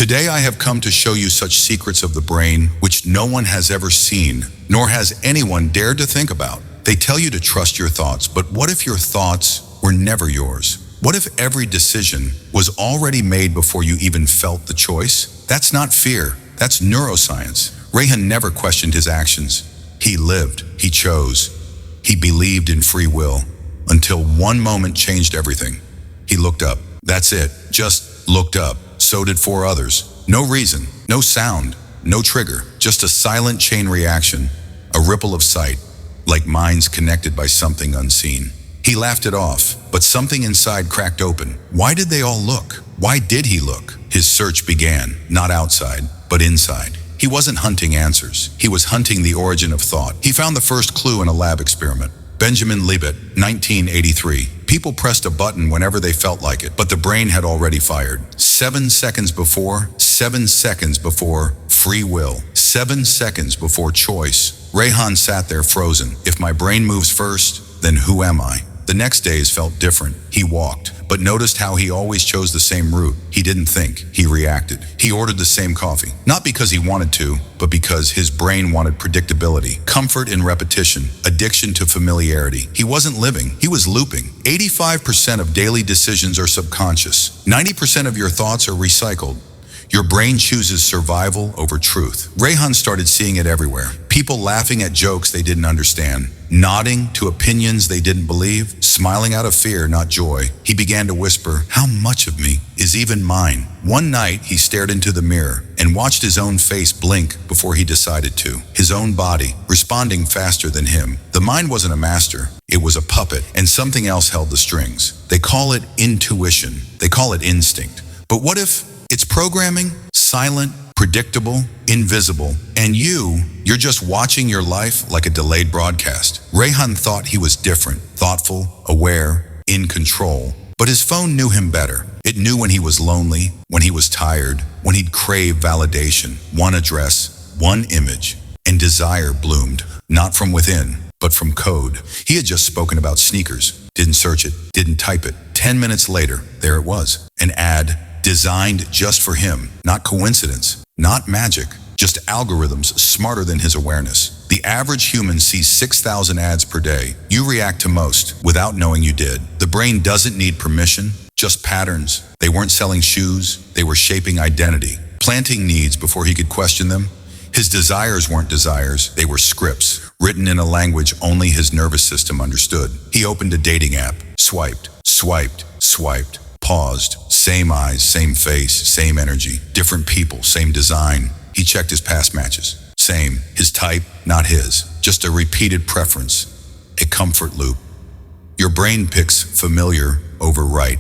Today I have come to show you such secrets of the brain which no one has ever seen, nor has anyone dared to think about. They tell you to trust your thoughts, but what if your thoughts were never yours? What if every decision was already made before you even felt the choice? That's not fear, that's neuroscience. Rehan never questioned his actions. He lived, he chose, he believed in free will, until one moment changed everything. He looked up. That's it, just looked up. So did four others. No reason, no sound, no trigger, just a silent chain reaction, a ripple of sight, like minds connected by something unseen. He laughed it off, but something inside cracked open. Why did they all look? Why did he look? His search began, not outside, but inside. He wasn't hunting answers. He was hunting the origin of thought. He found the first clue in a lab experiment. Benjamin Libet, 1983. People pressed a button whenever they felt like it, but the brain had already fired. 7 seconds before, free will. 7 seconds before choice. Rehan sat there frozen. If my brain moves first, then who am I? The next days felt different. He walked, but noticed how he always chose the same route. He didn't think, he reacted. He ordered the same coffee, not because he wanted to, but because his brain wanted predictability, comfort in repetition, addiction to familiarity. He wasn't living, he was looping. 85% of daily decisions are subconscious. 90% of your thoughts are recycled. Your brain chooses survival over truth. Rehan started seeing it everywhere. People laughing at jokes they didn't understand, nodding to opinions they didn't believe, smiling out of fear, not joy. He began to whisper, how much of me is even mine? One night, he stared into the mirror and watched his own face blink before he decided to. His own body, responding faster than him. The mind wasn't a master, it was a puppet, and something else held the strings. They call it intuition. They call it instinct. But what if it's programming, silent, predictable, invisible, and you're just watching your life like a delayed broadcast? Rehan thought he was different, thoughtful, aware, in control, but his phone knew him better. It knew when he was lonely, when he was tired, when he'd crave validation, one address, one image, and desire bloomed, not from within, but from code. He had just spoken about sneakers, didn't search it, didn't type it. 10 minutes later, there it was, an ad designed just for him. Not coincidence, not magic, just algorithms smarter than his awareness. The average human sees 6,000 ads per day. You react to most without knowing you did. The brain doesn't need permission, just patterns. They weren't selling shoes, they were shaping identity, planting needs before he could question them. His desires weren't desires, they were scripts, written in a language only his nervous system understood. He opened a dating app, swiped, paused, same eyes, same face, same energy, different people, same design. He checked his past matches. Same, his type, not his, just a repeated preference, a comfort loop. Your brain picks familiar over right.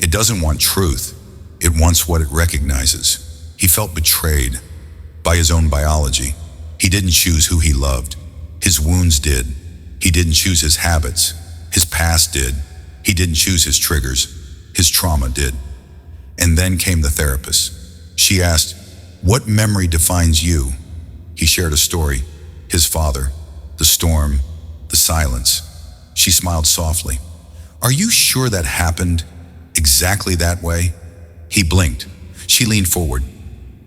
It doesn't want truth, it wants what it recognizes. He felt betrayed by his own biology. He didn't choose who he loved. His wounds did. He didn't choose his habits. His past did. He didn't choose his triggers. His trauma did. And then came the therapist. She asked, what memory defines you? He shared a story. His father, the storm, the silence. She smiled softly. Are you sure that happened exactly that way? He blinked. She leaned forward.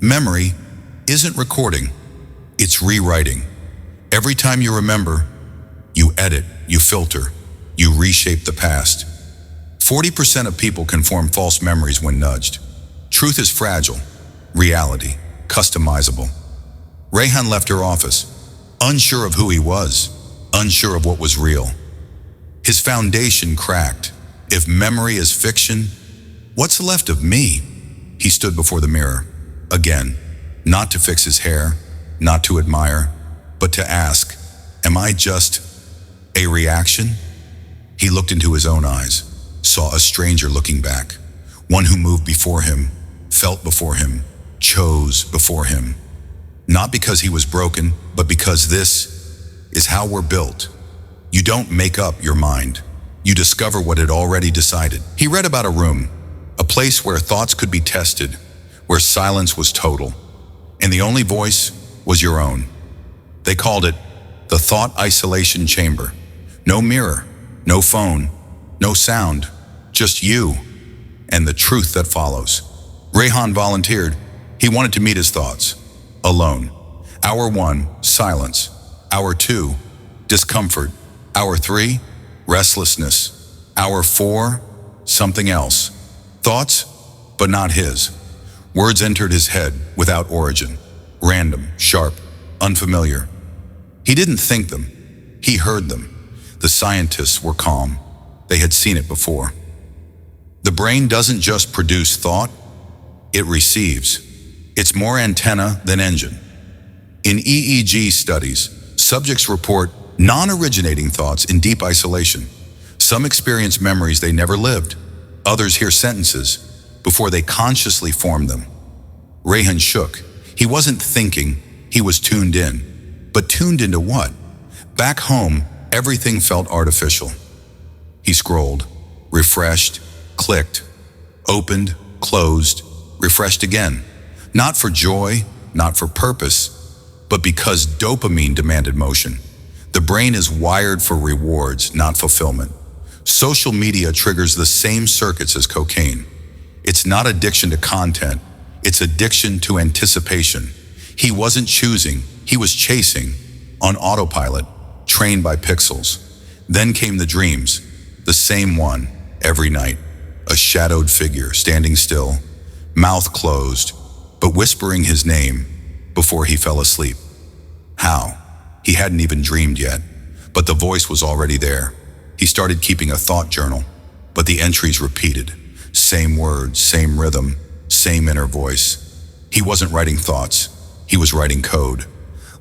Memory isn't recording, it's rewriting. Every time you remember, you edit, you filter, you reshape the past. 40% of people can form false memories when nudged. Truth is fragile, reality, customizable. Rehan left her office, unsure of who he was, unsure of what was real. His foundation cracked. If memory is fiction, what's left of me? He stood before the mirror, again, not to fix his hair, not to admire, but to ask, am I just a reaction? He looked into his own eyes, saw a stranger looking back, one who moved before him, felt before him, chose before him. Not because he was broken, but because this is how we're built. You don't make up your mind. You discover what it already decided. He read about a room, a place where thoughts could be tested, where silence was total, and the only voice was your own. They called it the thought isolation chamber. No mirror, no phone, no sound, just you and the truth that follows. Rehan volunteered. He wanted to meet his thoughts, alone. Hour 1, silence. Hour 2, discomfort. Hour 3, restlessness. Hour 4, something else. Thoughts, but not his. Words entered his head without origin. Random, sharp, unfamiliar. He didn't think them. He heard them. The scientists were calm. They had seen it before. The brain doesn't just produce thought, it receives. It's more antenna than engine. In EEG studies, subjects report non-originating thoughts in deep isolation. Some experience memories they never lived. Others hear sentences before they consciously form them. Rehan shook. He wasn't thinking, he was tuned in. But tuned into what? Back home, everything felt artificial. He scrolled, refreshed, clicked, opened, closed, refreshed again. Not for joy, not for purpose, but because dopamine demanded motion. The brain is wired for rewards, not fulfillment. Social media triggers the same circuits as cocaine. It's not addiction to content, it's addiction to anticipation. He wasn't choosing, he was chasing, on autopilot, trained by pixels. Then came the dreams, the same one, every night. A shadowed figure, standing still, mouth closed, but whispering his name before he fell asleep. How? He hadn't even dreamed yet, but the voice was already there. He started keeping a thought journal, but the entries repeated. Same words, same rhythm, same inner voice. He wasn't writing thoughts, he was writing code,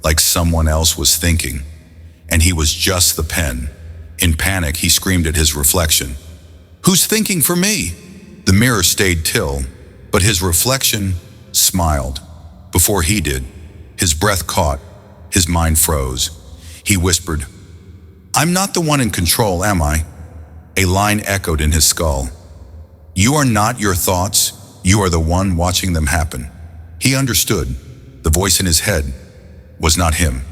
like someone else was thinking, and he was just the pen. In panic, he screamed at his reflection, "Who's thinking for me?" The mirror stayed till, but his reflection smiled. Before he did, his breath caught, his mind froze. He whispered, "I'm not the one in control, am I?" A line echoed in his skull. "You are not your thoughts, you are the one watching them happen." He understood. The voice in his head was not him.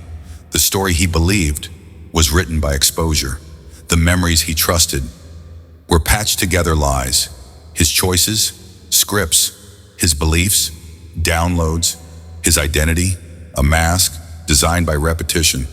The story he believed was written by exposure. The memories he trusted were patched together lies. His choices, scripts, his beliefs, downloads, his identity, a mask designed by repetition.